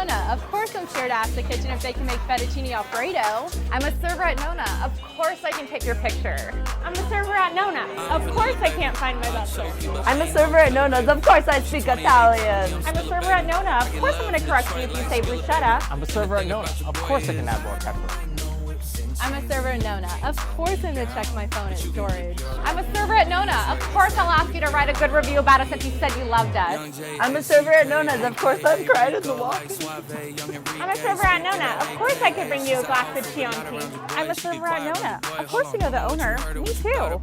Nona. Of course I'm sure to ask the kitchen if they can make fettuccine alfredo. I'm a server at Nona. Of course I can take your picture. I'm a server at Nona. Of course I can't find my butler. I'm a server at Nona's. Of course I speak Italian. I'm a server at Nona. Of course I'm going to correct you if you say bruschetta. I'm a server at Nona. Of course I can add more pepper. I'm a server at Nona. Of course I'm going to check my phone at storage. I'm a server at Nona. Of course I'll ask you to write a good review about us if you said you loved us. I'm a server at Nona's. Of course I'm crying in the walk. I'm a server at Nona. Of course I could bring you a glass of Chianti. I'm a server at Nona. Of course you know the owner. Me too.